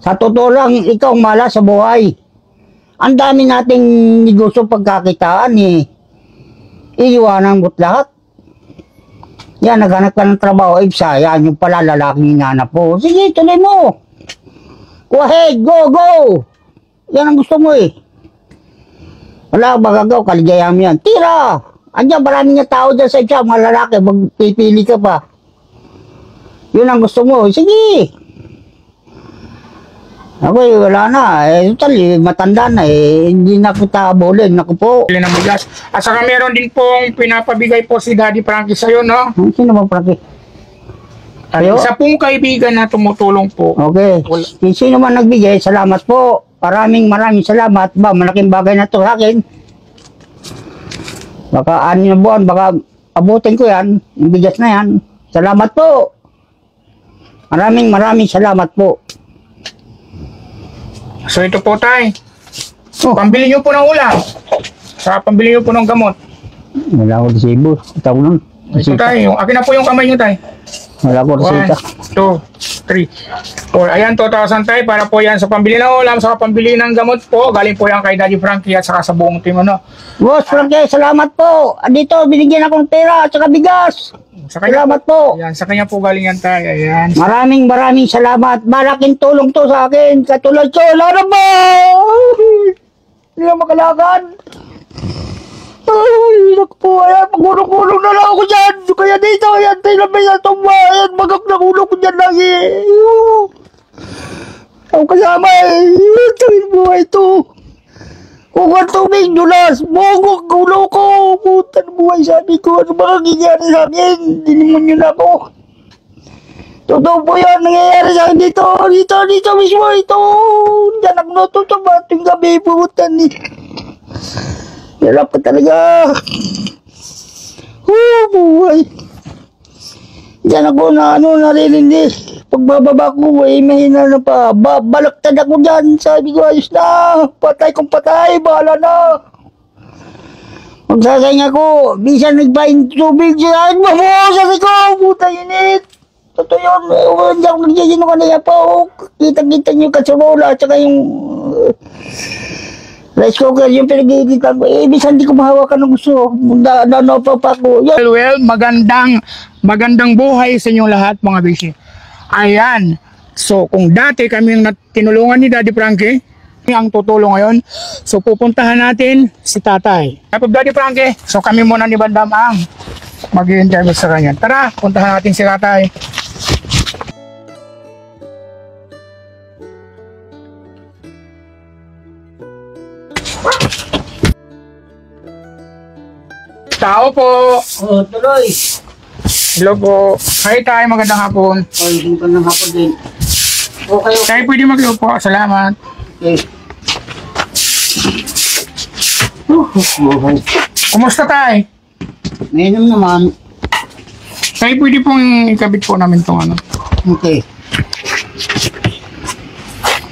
Sa totoo lang, ikaw ang mahala sa buhay. Ang dami nating negosyo pagkakitaan eh. Iiwanan mo't lahat. Yan, naghanap ka ng trabaho, Ibsa. Yan, yung pala lalaking hinanap po. Sige, tuloy mo. Go ahead, go, go. Yan ang gusto mo eh. Wala, magagaw, kaligayahan mo yan. Tira! Andiyan, maraming nga tao dyan sa Ibsa, mga lalaki, magpipili ka pa. Yun ang gusto mo. Sige. Ako eh, wala na. Total, matanda na eh. Hindi na kita bolin. Naku po. Bili ng bigas. At saka meron din pong pinapabigay po si Daddy Frankie sa'yo, no? Sino ba, Frankie? Ayo? Isa pong kaibigan na tumutulong po. Okay. Sino man nagbigay, salamat po. Maraming salamat. Ba, malaking bagay na to sa akin. Baka 6 na buwan, baka abutin ko yan. Yung bigas na yan. Salamat po. Maraming salamat po. So ito po tay. Oh. Pambili nyo po ng ulam. Sa pambili nyo po ng gamot. Wala ko resibo. Ito ko nun. Ito tay. Akin na po yung kamay nyo tay. Wala ko 1, resita. 2, 3, 4. Ayan, 2,000 tay. Para po yan sa pambili ng ulam, sa pambili ng gamot po. Galing po yan kay Daddy Frankie at saka sa buong team, ano. Boss Frankie, salamat po. Dito, binigyan akong pera at saka bigas. Sa kanya Salamat po. Ayan, sa kanya po galing yan tay. Ayan. Maraming salamat. Malaking tulong to sa akin. Katulad ko, wala na ba? Hindi na makalakad. Ay, naku po. Ayan, pagulong-gulong na lang ako dyan. Kaya dito, ayan, tinabay na itong ayan, magak na ulo ko dyan lagi. Ako kasama eh. Ito yung buhay to. Kung ang tubig, dulas, bogok, gulo ko. Puta na buhay, sabi ko, ano ba nangyayari sa akin? Dinimonyo na ako. Totoo po yan, nangyayari sa akin dito. Dito mismo, ito. Diyan ako natutubad, yung gabi, pumuntan eh. Hirap ka talaga. Buhay. Diyan ako na naririndi. Pagbababa ko, mahina na pa. Balaktad ako dyan. Sabi ko, ayos na. Patay kong patay. Bahala na. Magsasayang ako. Bisan nagbahin tubig siya. Sabi ko, puta init. Totoo yun. Hindi ako nagsasino kanaya pa. Kita-kita niyo kasarola. At saka yung rice cooker. Yung pinag-iigitan ko. Bisan di ko mahawakan ng gusto. Dano pa ako. Well, magandang buhay sa inyong lahat, mga bisi. Ayan. So, kung dati kami yung tinulungan ni Daddy Frankie, ang tutulong ngayon, so pupuntahan natin si tatay. Kapag Daddy Frankie, so kami muna ni Bandam ang mag-i-interview sa kanya. Tara, puntahan natin si tatay. Tao po. Oh, tuloy. Hello po. Hi tayo, magandang hapon. Ay, magandang hapon din. Okay. Tayo pwede mag-upo. Salamat. Okay. Kumusta tayo? Ngayon naman. Tayo pwede pong ikabit po namin itong ano. Okay.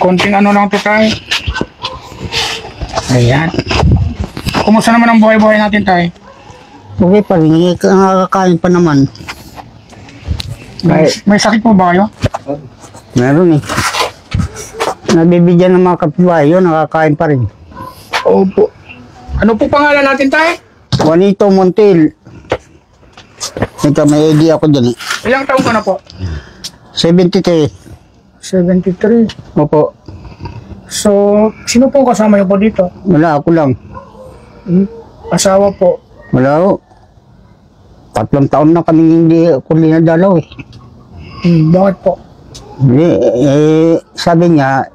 Konting ano lang ito tayo. Ayan. Kumusta naman ang buhay-buhay natin tayo? Okay pa rin. Nakakain pa naman. May sakit po ba kayo? Meron eh. Nabibigyan ng mga kapitbahay yun. Nakakain pa rin. Opo. Ano po pangalan natin tayo? Juanito Montil. Ito, may idea ako dyan eh. Ilang taon ka na po? 73. 73. Opo. So, sino po kasama niyo po dito? Wala, ako lang. Asawa po. Wala ako. 3 taon na kami hindi ako linadalaw eh. Bakit po? Sabi niya,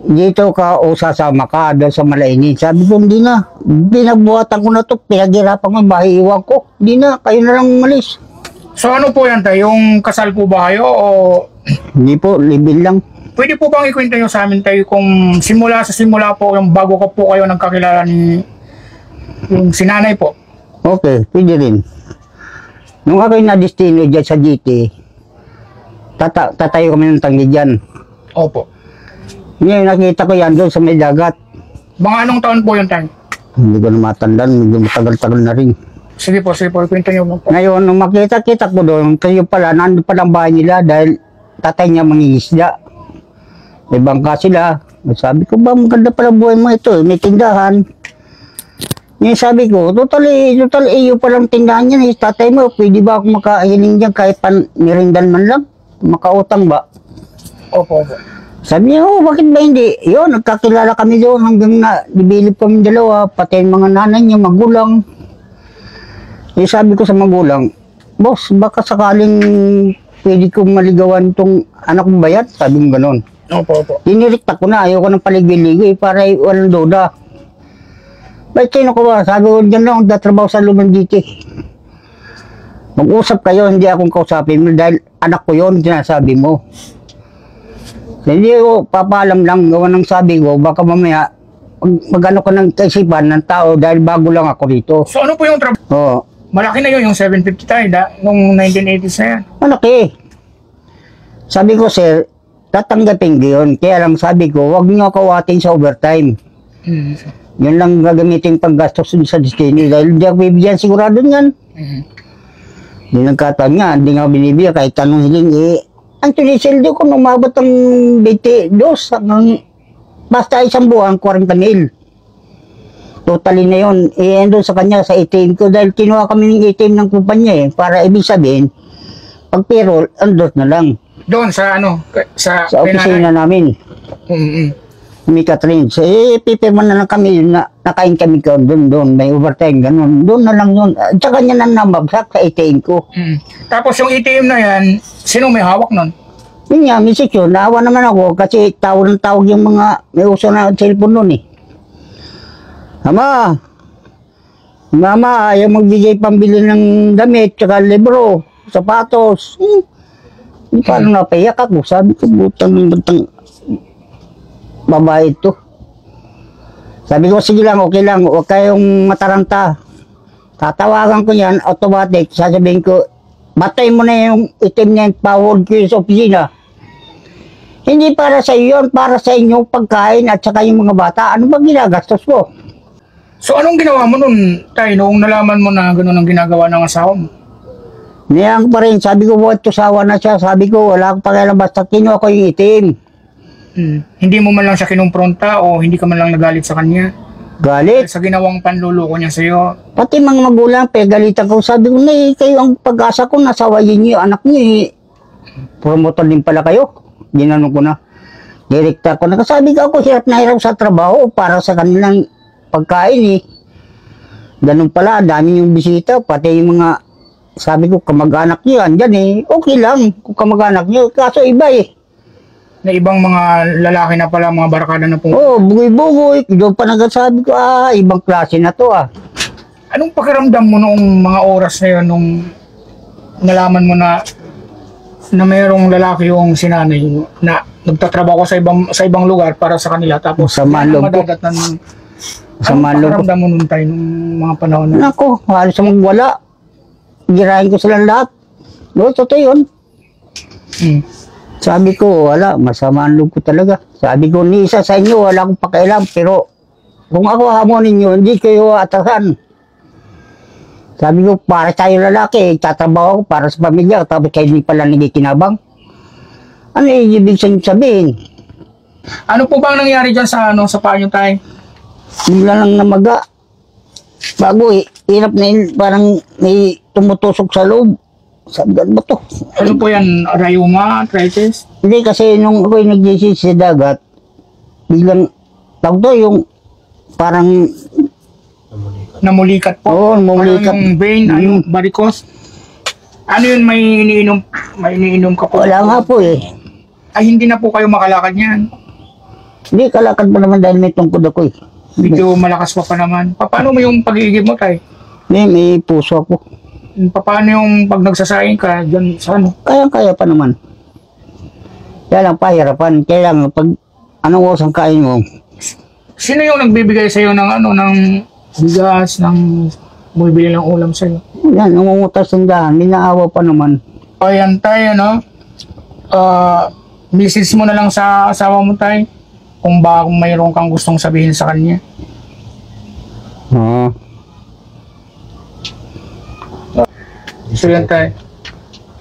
dito ka o sasama ka doon sa Malaini. Sabi ko, hindi na. Pinagbuhatan ko na to. Pinaghirapan ko, mahiiwan ko. Hindi na, kayo na lang umalis. So ano po yan tayo? Yung kasal po ba kayo o... Hindi po, libil lang. Pwede po bang ikwento nyo sa amin tayo kung simula po, yung bago ko po kayo nagkakilala ni... yung sinanay po? Okay, pwede rin. Nung ako'y na-destino dyan sa GT, tatayo kami ng tanggi dyan. Opo. Ngayon nakita ko yan doon sa may dagat. Mga anong taon po yung time? Hindi ko na matandaan, medyo matagal-tagal na rin. Sige po, ikwento nyo po. Ngayon, nung makita-kita ko doon, kayo pala, nandun palang bahay nila dahil tatay niya mangingisda. may bangka sila. Sabi ko ba, maganda pala buhay mo ito, may tindahan. Ngayon sabi ko, total iyo palang tindahan yan, tatay mo, pwede ba ako makahiling dyan kahit merindan man lang? Makautang ba? Opo. Sabi niya, bakit ba hindi? Yun, nagkakilala kami doon hanggang na dibilip kami dalawa, pati yung mga nanay niya, magulang. Sabi ko sa magulang, boss, baka sakaling pwede kong maligawan tong anak kong bayat? Sabi mo gano'n. Opo. Dinirikta ko na, ayaw ko ng paligbiligo para walang duda. Ba't sino ko ba? Sabi ko, dyan lang, datrabaho sa Lumang Diti. Mag-usap kayo, hindi akong kausapin mo dahil anak ko yun, sinasabi mo. Hindi ko, papaalam lang, gawa ng sabi ko, baka mamaya, mag-ano ko ng kaisipan ng tao dahil bago lang ako dito. So ano po yung trabaho? Oo. Malaki na yun, yung 750 tayo, nung 1980s na yan. Malaki. Sabi ko, sir, tatanggapin ko yun. Kaya lang sabi ko, huwag niyo kawatin sa overtime. Yun lang gagamitin panggastos sa destiny. Dahil hindi ako bibigyan sigurado niyan. Hindi nagkataon nga, hindi nga binibigyan kahit anong hiling. Ang tunisildo ko, umabot ang 22 hanggang basta isang buwan, 40 mil. Totally na yun. Doon sa kanya, sa ATM ko. Dahil kinuha kami ng ATM ng kumpanya para ibig sabihin, pag payroll, andot na lang. Doon sa sa opisina namin. May Catherine. So, pipirma na lang kami yun na nakain kami ko doon. May overtime, ganun. Doon na lang yun. At saka niya na namabsak sa ATM ko. Tapos yung ATM na yan, sino may hawak nun? Yun nga, misik yun. Naawa naman ako kasi tawag ng tawag yung mga may uso na cellphone nun eh. Mama, ayaw magbigay pambili ng damit, tsaka libro, sapatos. Paano napayak ako? Sabi ko, butang babae ito. Sabi ko, sige lang, okay lang, huwag kayong mataranta. Tatawagan ko yan, automatic, sasabihin ko, batay mo na yung itim na yung pa-hold ko sa opisina. Hindi para sa iyo, para sa inyong pagkain at saka yung mga bata. Ano ba ginagastos ko? So anong ginawa mo nun, Tay, noong nalaman mo na gano'n ang ginagawa ng asawa mo? Niyang pa rin, sabi ko, what to sawa na siya. Sabi ko, wala akong pakialam, basta kinuha ko yung itim. Hindi mo man lang siya kinumpronta o hindi ka man lang nagalit sa kanya? Galit. Sa ginawang panluloko niya sa iyo? Pati mga magulang, pegalitan ko. Sabi ko, kayo ang pag-asa ko, nasawayin niyo, anak niyo. Promotor din pala kayo. Ginanong ko na. Direkta ko na. Sabi ko, ako hirap na hirap sa trabaho para sa kanilang pagkain Ganun pala, dami yung bisita, pati yung mga, sabi ko, kamag-anak niyo, andyan okay lang kung kamag-anak niyo, kaso iba Na ibang mga lalaki na pala, mga barakada na pumunta. Bugoy-bugoy, doon pa nagsasabi ko, ibang klase na to Anong pakiramdam mo noong mga oras na yun, nung nalaman mo na mayroong lalaki yung sinanay mo, na nagtatrabaho sa ibang lugar para sa kanila, tapos sa manlog ko. Anong pakiramdam mo nun tayo nung mga panahon na? Nako, halos magwala. Girahin ko silang lahat. Totoo yun. Sabi ko, wala, masama ang loob ko talaga. Sabi ko, ni isa sa inyo, wala akong pakialam, pero kung ako hamonin nyo, hindi kayo atasan. Sabi ko, para tayo lalaki, tatrabaho ako para sa pamilya, tapos kayo hindi pala nagikinabang. Ano yung ibig sabihin? Ano po bang nangyari dyan sa paa nyo, Tay? Bigla lang namaga. Bago hirap na parang may tumutusok sa loob. Sabi ko, ba to? Ano po yan? Rayuma? Arthritis? Hindi kasi nung ako'y nag-isis sa dagat, biglang, tawag to yung parang namulikat po? Oo, namulikat. Parang yung vein, yung varicose? Ano yun, may iniinom ka po? Wala nga po Ay, hindi na po kayo makalakad yan. Hindi, kalakad pa naman dahil may tungkod ako Medyo malakas pa naman. Paano mo yung pag-iigib mo, Tay? May puso ako. Paano yung pag nagsasayang ka dyan sa ano? Kaya pa naman. Kaya lang pahirapan. Kaya lang pag anong osang kain mo. Sino yung nagbibigay sa'yo ng ng bigas, ng bumibili ng ulam sa'yo? Yan, umungutas ng daan. May naawa pa naman. Ayan, Tay, message mo na lang sa asawa mo, Tay, kung mayroon kang gustong sabihin sa kanya. So yan, Tay.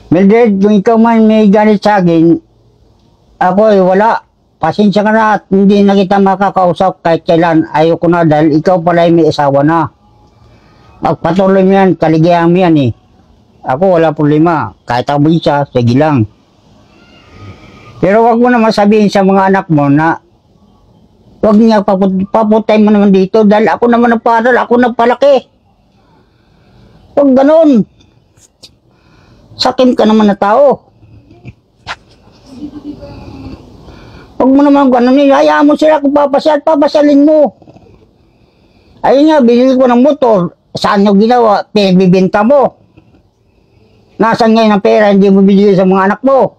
Mildred, kung ikaw man may ganit sa akin, ako wala. pasensya ka na at hindi na kita makakausap kahit kailan. Ayoko na dahil ikaw pala ay may asawa na. Magpatuloy mo yan, kaligayahan mo yan eh. Ako wala problema. Kahit ako isa, sige lang. Pero wag mo naman sabihin sa mga anak mo na wag niya paputay mo naman dito dahil ako naman nagparal, ako nagpalaki. Wag ganun. Sakim ka naman na tao. Huwag mo naman ganun, hayaan mo sila kung papasyalin mo. Ayun nga, binili ko ng motor. Saan nyo ginawa? Bibenta mo. Nasaan ngayon ang pera, hindi mo binigay sa mga anak mo.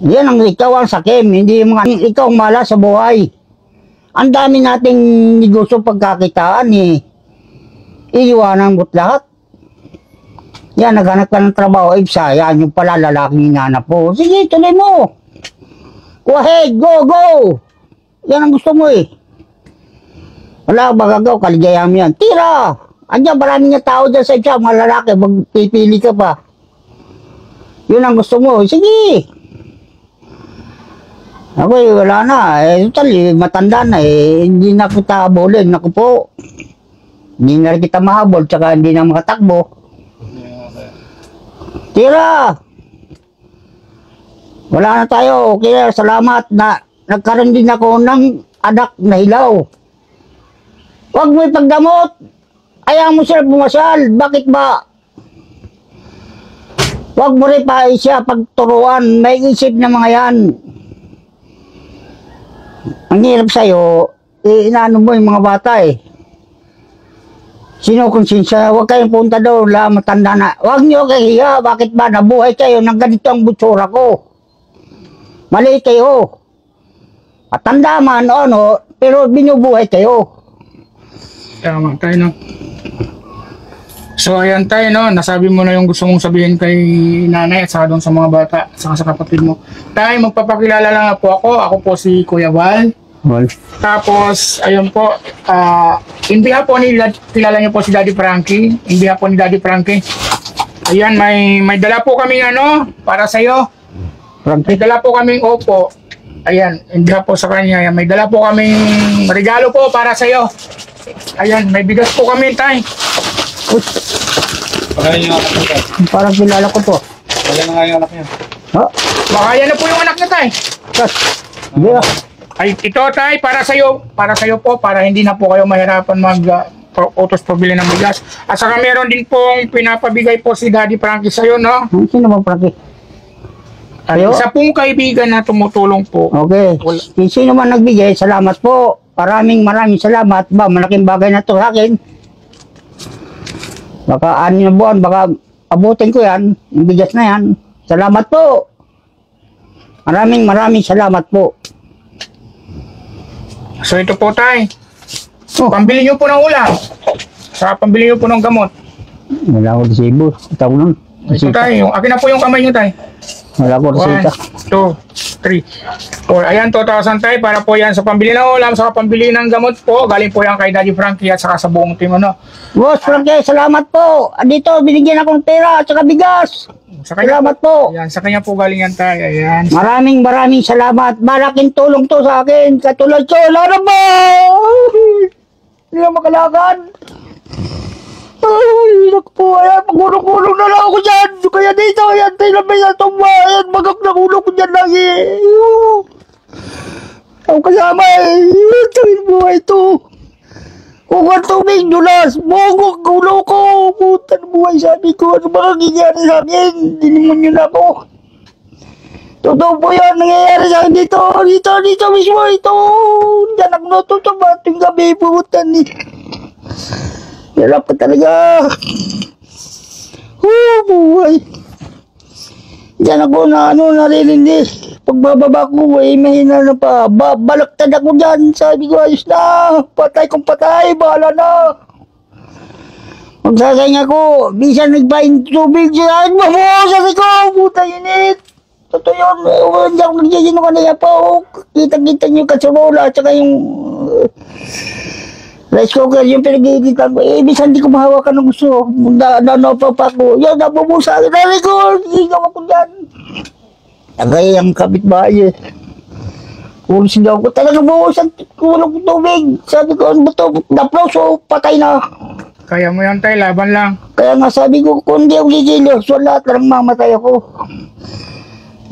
Yan ang ikaw ang sakim, hindi yung mga ikaw ang mala sa buhay. Ang dami nating negosyo pagkakitaan eh. Iiwanan mo't lahat. Yan, naghanap ka ng trabaho, IPSA, yan yung pala lalaking hinanap po. Sige, tuloy mo. Go ahead, go, go! Yan ang gusto mo eh. Wala ka magagaw, kaligayahan mo yan. Tira! Andiyan, maraming nga tao dyan sa IPSA, mga lalaki, magpipili ka pa. Yun ang gusto mo, sige! Ako eh, wala na. Total, matanda na eh. Hindi na kita habulin. Naku po. Hindi na kita mahabol, tsaka hindi na makatakbo. Tira! Wala na tayo. Okay, salamat na nagkaroon din ako ng anak na hilaw. Huwag mo ipagdamot. Ayaw mo sila pumasal. Bakit ba? Huwag mo rin pa siya pagturuan. May isip na mga yan. Ang hirap sa'yo, inaano mo yung mga bata eh. Sino konsensya? Huwag kayong punta doon, matanda na. Huwag niyo kahiya, bakit ba nabuhay kayo ng ganito ang butsura ko? Mali kayo. Matanda man, ano, pero binubuhay kayo. Tama tayo, no? So, ayan tayo, no? Nasabi mo na yung gusto mong sabihin kay nanay at saka doon sa mga bata, saka sa kapatid mo. Tayo, magpapakilala lang po ako. Ako po si Kuya Val. Well, Tapos, ayun po, in behalf po ni, kilala niyo po si Daddy Frankie. In behalf po ni Daddy Frankie. Ayan, may dala po kami ano, para sa'yo. May dala po kaming opo. Ayan, in behalf po sa kanya. Ayan, may dala po kaming regalo po para sa'yo. Ayan, may bigas po kami, tay. parang kilala ko to. Wala na nga yung anak niya. Ha? Baka yan na po yung anak niya, tay. Hindi ah. Ay, ito, tay, para sa'yo po, para hindi na po kayo mahirapan utos pabili ng bigas. At saka meron din pong pinapabigay po si Daddy Frankie sa'yo, no? Sino bang Frankie? At Ayo. isa pong kaibigan na tumutulong po. Okay. Sino man nagbigay, salamat po. Maraming salamat. Ba, malaking bagay na to sa akin. Baka 6 na buwan, baka abutin ko yan. Yung bigas na yan. Salamat po. Maraming salamat po. So ito po, tay. Oh, Pambili nyo po ng ulam. Saka pambili nyo po ng gamot. wala ko resibo. Itaw lang. Ito, tay. Akin na po yung kamay nyo, tay. Wala ko 1, resita. 2, 3, 4. Ayan, 2,000 tay. Para po yan sa pambili ng ulam, saka pambili ng gamot po. Galing po yan kay Daddy Frankie at saka sa buong team, ano. Boss Frankie, salamat po. Dito, binigyan akong pera at saka bigas. Sa kanya Salamat po. Ayan, sa kanya po galing yan, tay. Ayan. Maraming salamat. Malaking tulong to sa akin. Katulad ko, laro ba? Hindi na makalakad. Ay, naku po. Ayan, magulong-gulong na lang ako dyan. Kaya dito, ayan, tayo na ba yan tumba. Ayan, magak na ulong ko dyan lagi. Ang kasama eh. Ito yung buhay to. Kung ang tubig, dulas. Mogok, gulo ko. Puta na buhay, sabi ko. Ano ba nangyayari sa akin? Dinimonyo na ako. Totoo po yan, nangyayari sa akin dito. Dito mismo, ito. Diyan ako natutong bating gabi, puta ni. Hirap ka talaga. Buhay. Diyan ako na naririndi. Pagbababa ko, mahina na pa. Balaktad ako dyan. Sabi ko, ayos na. Patay kung patay. Bahala na. Magsasayang ako. Bisan nagpain tubig siya. Mabuhos ko. Puta init. Totoo yun. Hindi ako nagsasino kanaya pa. Kita-kita niyo kasurula. Tsaka yung rice cooker, yung pinag-iigitan ko. Bisan di ko mahawakan ng gusto. Pa ko. Yan, nabubusa. Nari ko. Higaw ako dyan. Tagay ang kapitbahay eh. Pulis daw ko. Talaga buo sa kulong tubig. Sabi ko, ano ba to? Naploso, patay na. Kaya mo yan tay, laban lang. Kaya nga sabi ko, kung di ako gigilyo, so lahat lang mamatay ako.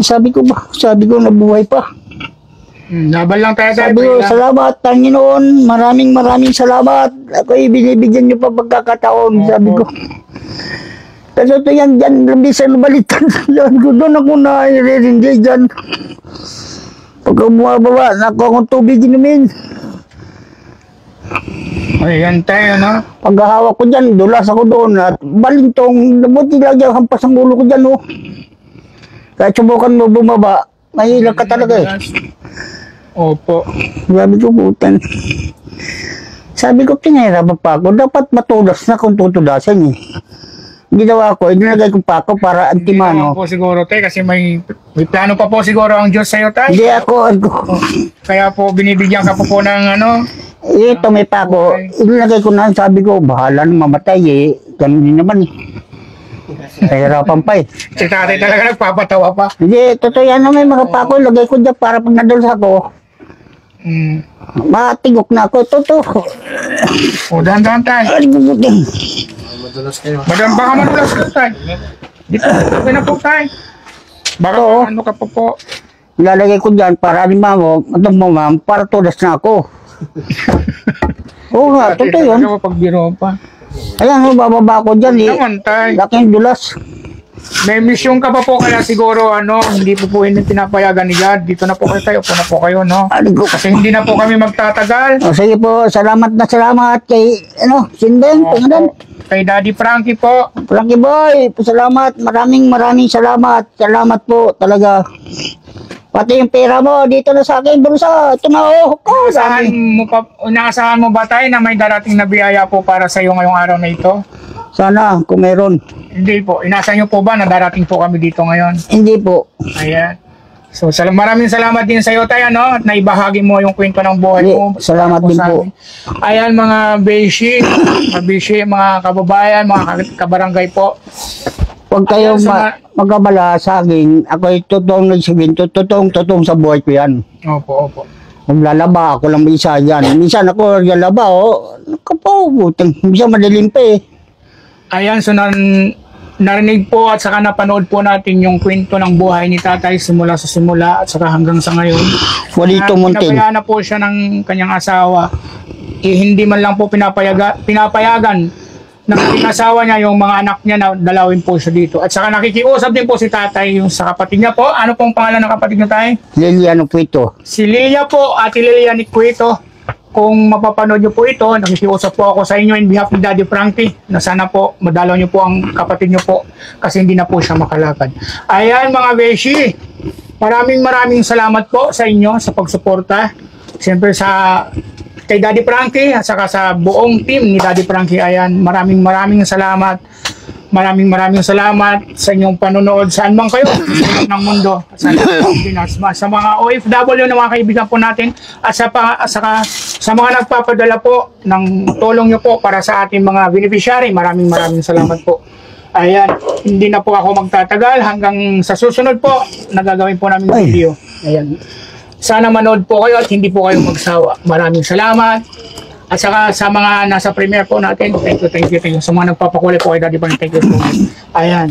Sabi ko nabuhay pa. Laban lang tayo tay. Sabi ko, pray lang. salamat, Panginoon. Maraming salamat. Ako'y binibigyan niyo pa pagkakataon. Sabi ko. Kasi ito yan, dyan, bisa lumalitan. Yan ko, doon ako na iririndi dyan. Pagka bumababa, nakuha akong tubig inumin. Ayan tayo, no? Paghahawak ko dyan, dulas ako doon. At balintong, nabuti lagi ang hampas ang ulo ko dyan, oh. Kahit subukan mo bumaba, mahilang ka talaga eh. Opo. Sabi ko, putan. Sabi ko, pinahirapan pa ako. Dapat matulas na kung tutudasan eh. Ginawa ko, inilagay ko pa ako para Hindi naman antimano. po siguro tay, kasi may plano pa po siguro ang Diyos sa'yo tay. Hindi ako. Kaya po binibigyan ka po ng ano. Ito may pa ako. Inilagay ko na, sabi ko, bahala na mamatay eh. Ganun din naman eh. Nahirapan pa eh. Si tatay talaga nagpapatawa pa. Hindi, totoo yan na may mga pako. Lagay ko dyan para pag nadulas ako, matigok na ako. Totoo. O, dahan-dahan tay. Ay, bubuting. Madam, baka madulas ka tay. Dito, okay na po tay. Baka Oo. ano ka po. Ilalagay ko dyan para alimango, itong ma'am, para tulas na ako. Oo nga, totoo yun. Talaga pagbiro pa. Ayan, oh, bababa ko dyan eh. Naman tay. Laking dulas. May mission ka pa po kaya siguro hindi po hindi pinapayagan ni God. Dito na po kayo tayo. Upo na po kayo, no? Ano ko. Kasi hindi na po kami magtatagal. O, sige po, salamat na salamat kay, Sinden, Pangalan. Kay Daddy Frankie po. Frankie Boy, salamat, maraming salamat. Salamat po, talaga. Pati yung pera mo, dito na sa akin, bulsa. Ito na, oh. Inaasahan mo ba tayo na may darating na biyaya po para sa iyo ngayong araw na ito? Sana, kung meron. Hindi po. Inaasahan niyo po ba na darating po kami dito ngayon? Hindi po. Ayan. So, maraming salamat din sa iyo tayo, no? At naibahagi mo yung kwento ng buhay mo. Salamat din sa po. amin. Ayan, mga beshi, mga kababayan, mga kabarangay po. Huwag kayong Ayan, magkabala sa akin. Ako'y totoong nagsabihin, totoong sa buhay ko yan. Opo. Maglalaba, ako lang isa yan. Minsan ako naglalaba, oh. Kapabutang, minsan madilim pa eh. Ayan, so narinig po at saka napanood po natin yung kwento ng buhay ni tatay simula sa simula at saka hanggang sa ngayon. Juanito Monten. Pinabayaan na po siya ng kanyang asawa. Hindi man lang po pinapayagan ng asawa niya yung mga anak niya na dalawin po siya dito. At saka nakikiusap din po si tatay yung sa kapatid niya po. Ano pong pangalan ng kapatid niya tay? Liliano po ito. Si Lilia po, Ate Lilia ni Cuito. Kung mapapanood niyo po ito, nakikiusap po ako sa inyo in behalf ni Daddy Frankie na sana po madalaw niyo po ang kapatid niyo po kasi hindi na po siya makalakad. Ayan mga beshi, maraming salamat po sa inyo sa pagsuporta. Siyempre kay Daddy Frankie at saka sa buong team ni Daddy Frankie. Ayan, maraming salamat. Maraming salamat sa inyong panonood saan man kayo ng mundo sa Pinas, sa mga OFW na mga kaibigan po natin at saka sa mga nagpapadala po ng tulong nyo po para sa ating mga beneficiary. Maraming salamat po. Ayan, hindi na po ako magtatagal hanggang sa susunod po na gagawin po namin video. Ayan. Sana manood po kayo at hindi po kayo magsawa. Maraming salamat. At saka sa mga nasa premiere po natin, thank you. Sa mga nagpapakulay po kay Daddy Frankie, thank you so much. Ayan.